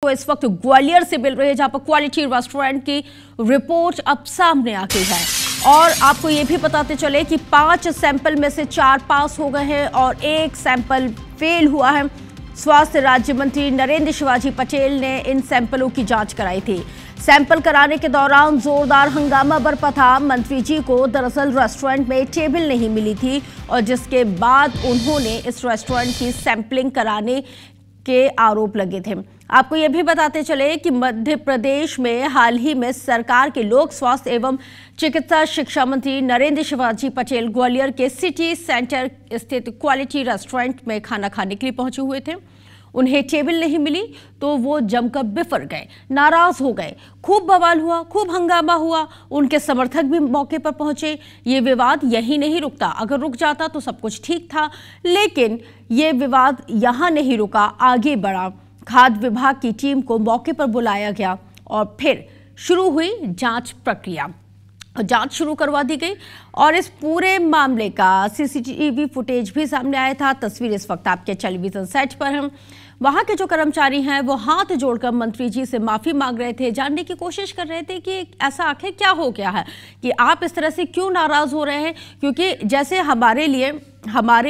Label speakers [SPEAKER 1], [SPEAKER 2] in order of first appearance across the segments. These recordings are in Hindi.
[SPEAKER 1] आपको इस वक्त ग्वालियर से मिल रही है, जहां पर क्वालिटी रेस्टोरेंट की रिपोर्ट अब सामने आ गई है। और आपको ये भी बताते चले कि 5 सैंपल में से 4 पास हो गए हैं और 1 सैंपल फेल हुआ है। स्वास्थ्य राज्य मंत्री नरेंद्र शिवाजी पटेल ने इन सैंपलों की जांच कराई थी। सैंपल कराने के दौरान जोरदार हंगामा बरपा था। मंत्री जी को दरअसल रेस्टोरेंट में टेबल नहीं मिली थी और जिसके बाद उन्होंने इस रेस्टोरेंट की सैंपलिंग कराने के आरोप लगे थे। आपको यह भी बताते चले कि मध्य प्रदेश में हाल ही में सरकार के लोक स्वास्थ्य एवं चिकित्सा शिक्षा मंत्री नरेंद्र शिवाजी पटेल ग्वालियर के सिटी सेंटर स्थित क्वालिटी रेस्टोरेंट में खाना खाने के लिए पहुंचे हुए थे। उन्हें टेबल नहीं मिली तो वो जमकर बिफर गए, नाराज हो गए, खूब बवाल हुआ, खूब हंगामा हुआ। उनके समर्थक भी मौके पर पहुंचे। ये विवाद यहीं नहीं रुकता, अगर रुक जाता तो सब कुछ ठीक था, लेकिन ये विवाद यहां नहीं रुका, आगे बढ़ा। खाद्य विभाग की टीम को मौके पर बुलाया गया और फिर शुरू हुई जांच प्रक्रिया। जांच शुरू करवा दी गई और इस पूरे मामले का सीसीटीवी फुटेज भी सामने आया था। तस्वीर इस वक्त आपके टेलीविजन सेट पर है। वहां के जो कर्मचारी हैं वो हाथ जोड़कर मंत्री जी से माफी मांग रहे थे, जानने की कोशिश कर रहे थे कि ऐसा आखिर क्या हो गया है कि आप इस तरह से क्यों नाराज हो रहे हैं। क्योंकि जैसे हमारे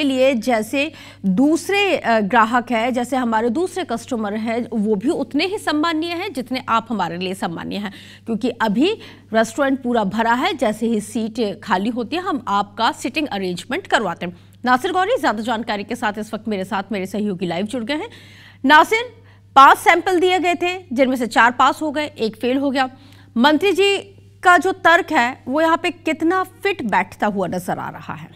[SPEAKER 1] लिए जैसे दूसरे ग्राहक है, जैसे हमारे दूसरे कस्टमर हैं, वो भी उतने ही सम्मानीय हैं जितने आप हमारे लिए सम्मानीय हैं। क्योंकि अभी रेस्टोरेंट पूरा भरा है, जैसे ही सीट खाली होती है हम आपका सिटिंग अरेंजमेंट करवाते हैं। नासिर गौरी ज्यादा जानकारी के साथ इस वक्त मेरे सहयोगी लाइव जुड़ गए हैं। नासिर, 5 सैंपल दिए गए थे जिनमें से 4 पास हो गए, 1 फेल हो गया। मंत्री जी का जो तर्क है वो यहाँ पे कितना फिट बैठता हुआ नजर आ रहा है?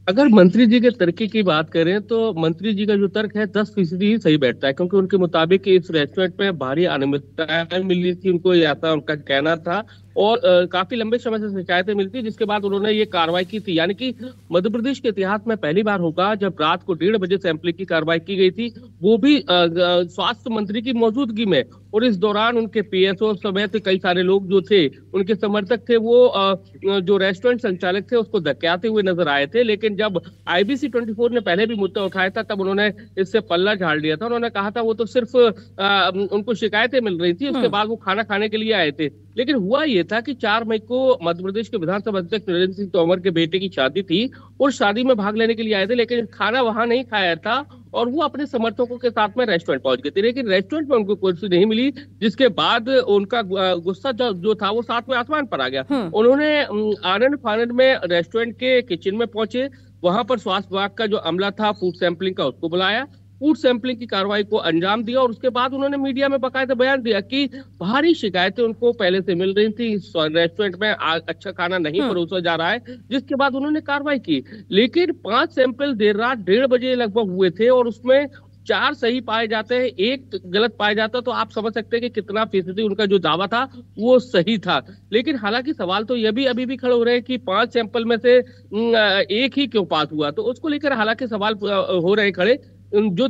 [SPEAKER 2] अगर मंत्री जी के तर्क की बात करें तो मंत्री जी का जो तर्क है 10% ही सही बैठता है, क्योंकि उनके मुताबिक इस रेस्टोरेंट में भारी अनियमितताएं मिली थी, उनको ऐसा उनका कहना था। और काफी लंबे समय से शिकायतें मिलती, जिसके बाद उन्होंने ये कार्रवाई की थी। यानी कि मध्य प्रदेश के इतिहास में पहली बार होगा जब रात को 1:30 बजे सैंपलिंग की कार्रवाई की गई थी, वो भी स्वास्थ्य मंत्री की मौजूदगी में। और इस दौरान उनके पीएसओ समेत कई सारे लोग जो थे, उनके समर्थक थे, वो जो रेस्टोरेंट संचालक थे उसको धक्याते हुए नजर आए थे। लेकिन जब IBC 24 ने पहले भी मुद्दा उठाया था तब उन्होंने इससे पल्ला झाड़ लिया था। उन्होंने कहा था वो तो सिर्फ उनको शिकायतें मिल रही थी, उसके बाद वो खाना खाने के लिए आए थे। लेकिन हुआ ये था कि 4 मई को मध्य प्रदेश के विधानसभा अध्यक्ष नरेंद्र सिंह तोमर के बेटे की शादी थी और शादी में भाग लेने के लिए आए थे, लेकिन खाना वहां नहीं खाया था और वो अपने समर्थकों के साथ में रेस्टोरेंट पहुंच गए थे। लेकिन रेस्टोरेंट में उनको कुर्सी नहीं मिली, जिसके बाद उनका गुस्सा जो था वो 7वें आसमान पर आ गया। उन्होंने आनंद फानंद में रेस्टोरेंट के किचन में पहुंचे, वहां पर स्वास्थ्य विभाग का जो अमला था फूड सैंपलिंग का, उसको बुलाया, फूड सैंपलिंग की कार्रवाई को अंजाम दिया और उसके बाद उन्होंने मीडिया में बाकायदा बयान दिया कि भारी शिकायतें उनको पहले से मिल रही थी, इस रेस्टोरेंट में अच्छा खाना नहीं परोसा जा रहा है, जिसके बाद उन्होंने कार्रवाई की। लेकिन 5 सैंपल देर रात 1:30 बजे लगभग हुए थे और उसमें 4 सही पाए जाते हैं, 1 गलत पाया जाता, तो आप समझ सकते हैं कि कितना फीसदी उनका जो दावा था वो सही था। लेकिन हालांकि सवाल तो ये भी अभी भी खड़े हो रहे हैं कि 5 सैंपल में से 1 ही क्यों पास हुआ, तो उसको लेकर हालांकि सवाल हो रहे खड़े। जो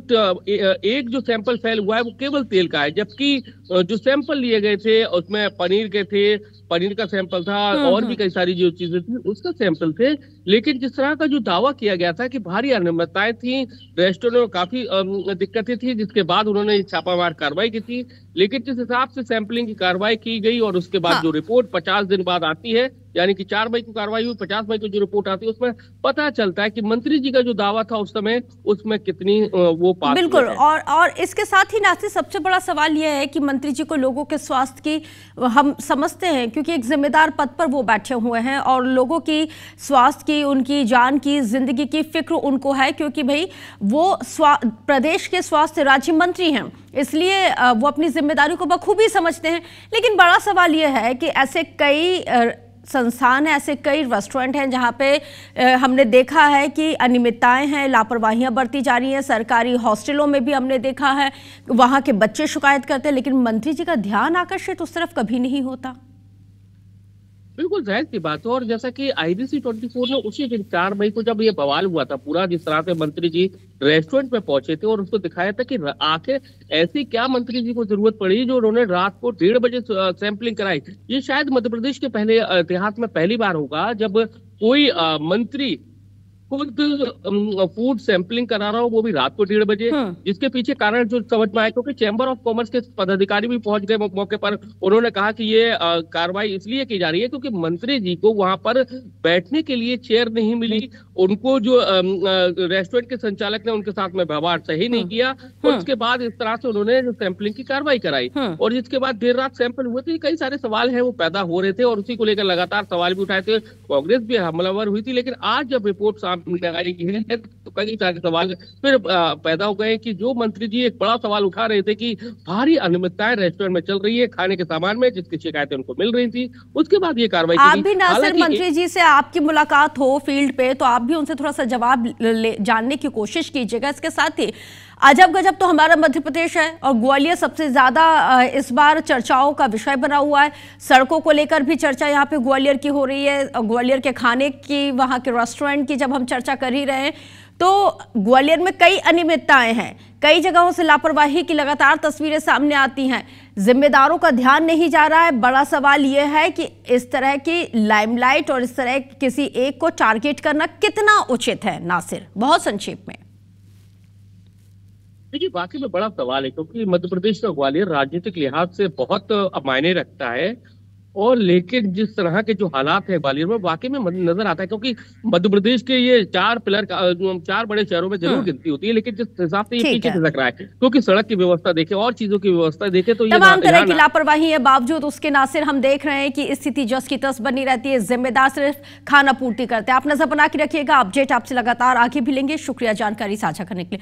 [SPEAKER 2] एक जो सैंपल फेल हुआ है वो केवल तेल का है, जबकि जो सैंपल लिए गए थे उसमें पनीर के थे, पनीर का सैंपल था और भी कई सारी जो चीजें थी उसका सैंपल थे। लेकिन जिस तरह का जो दावा किया गया था कि भारी अनियमितताएं थी, रेस्टोरेंट में काफी दिक्कतें थी, जिसके बाद उन्होंने छापामार कार्रवाई की थी। लेकिन जिस हिसाब से सैंपलिंग की कार्रवाई की गई और उसके बाद जो रिपोर्ट 50 दिन बाद आती है, यानी कि 4 मई को कार्रवाई हुई, 50 मई को जो रिपोर्ट आती है उसमें पता चलता है कि मंत्री जी का जो दावा था उस समय उसमें कितनी वो पास
[SPEAKER 1] बिल्कुल। और इसके साथ ही नासिर, सबसे बड़ा सवाल यह है कि मंत्री जी को लोगों के स्वास्थ्य की हम समझते हैं, क्योंकि एक जिम्मेदार पद पर वो बैठे हुए हैं और लोगों की स्वास्थ्य की, उनकी जान की, जिंदगी की फिक्र उनको है, क्योंकि भाई वो प्रदेश के स्वास्थ्य राज्य मंत्री हैं, इसलिए वो अपनी जिम्मेदारी को बखूबी समझते हैं। लेकिन बड़ा सवाल यह है कि ऐसे कई संस्थान है, ऐसे कई रेस्टोरेंट हैं जहां पे हमने देखा है कि अनियमितताएं हैं, लापरवाहियां बरती जा रही हैं। सरकारी हॉस्टलों में भी हमने देखा है, वहां के बच्चे शिकायत करते हैं, लेकिन मंत्री जी का ध्यान आकर्षित उस तरफ कभी नहीं होता।
[SPEAKER 2] बिल्कुल जाहिर सी बात है। और जैसा कि IBC 24 ने उसी दिन 4 मई को जब ये बवाल हुआ था पूरा, जिस तरह से मंत्री जी रेस्टोरेंट में पहुंचे थे और उसको दिखाया था कि आखिर ऐसी क्या मंत्री जी को जरूरत पड़ी जो उन्होंने रात को 1:30 बजे सैंपलिंग कराई। ये शायद मध्य प्रदेश के पहले इतिहास में पहली बार होगा जब कोई मंत्री खुद फूड सैंपलिंग करा रहा हो, वो भी रात को 1:30 बजे, जिसके पीछे कारण जो समझ में आया, क्योंकि चैम्बर ऑफ कॉमर्स के पदाधिकारी भी पहुंच गए मौके पर। उन्होंने कहा कि ये कार्रवाई इसलिए की जा रही है क्योंकि मंत्री जी को वहां पर बैठने के लिए चेयर नहीं मिली। उनको जो रेस्टोरेंट के संचालक ने उनके साथ में व्यवहार सही नहीं किया, और उसके बाद इस तरह से उन्होंने जो सैंपलिंग की कार्रवाई कराई, और जिसके बाद देर रात सैंपल हुए थे। कई सारे सवाल हैं वो पैदा हो रहे थे, और उसी को लेकर लगातार सवाल भी उठाए थे। कांग्रेस भी हमलावर हुई थी, लेकिन आज जब रिपोर्ट सामने आई है तो कई सारे सवाल फिर पैदा हो गए कि जो मंत्री जी एक बड़ा सवाल उठा रहे थे कि भारी अनियमितताएं रेस्टोरेंट में चल रही है खाने के सामान में, जिसकी शिकायतें उनको मिल रही थी, उसके बाद ये कार्रवाई
[SPEAKER 1] आप भी नासिर मंत्री जी से आपकी मुलाकात हो फील्ड पे, तो आप भी उनसे थोड़ा सा जवाब जानने की कोशिश कीजिएगा। इसके साथ ही अजब गजब तो हमारा मध्य प्रदेश है, और ग्वालियर सबसे ज्यादा इस बार चर्चाओं का विषय बना हुआ है। सड़कों को लेकर भी चर्चा यहाँ पे ग्वालियर की हो रही है, ग्वालियर के खाने की, वहाँ के रेस्टोरेंट की जब हम चर्चा कर ही रहे हैं, तो ग्वालियर में कई अनियमितताएं हैं, कई जगहों से लापरवाही की लगातार तस्वीरें सामने आती हैं, जिम्मेदारों का ध्यान नहीं जा रहा है। बड़ा सवाल यह है कि इस तरह की लाइमलाइट और इस तरह किसी एक को टारगेट करना कितना उचित है। नासिर, बहुत संक्षेप में।
[SPEAKER 2] देखिए, वाकई में बड़ा सवाल है, क्योंकि मध्य प्रदेश का ग्वालियर राजनीतिक लिहाज से बहुत मायने रखता है, और लेकिन जिस तरह के जो हालात है ग्वालियर में, वाकई में नजर आता है। क्योंकि मध्य प्रदेश के ये 4 पिलर, 4 बड़े शहरों में जरूर गिनती होती है, लेकिन जिस हिसाब से ये पीछे खिसक रहा है, क्योंकि सड़क की व्यवस्था देखे और चीजों की व्यवस्था देखे, तो ये
[SPEAKER 1] तमाम तरह की लापरवाही है बावजूद उसके नासिर हम देख रहे हैं कि स्थिति जस की तस बनी रहती है। जिम्मेदार सिर्फ खाना पूर्ति करते हैं। आप नजर बना के रखिएगा, अपडेट आपसे लगातार आगे भी लेंगे। शुक्रिया जानकारी साझा करने के लिए।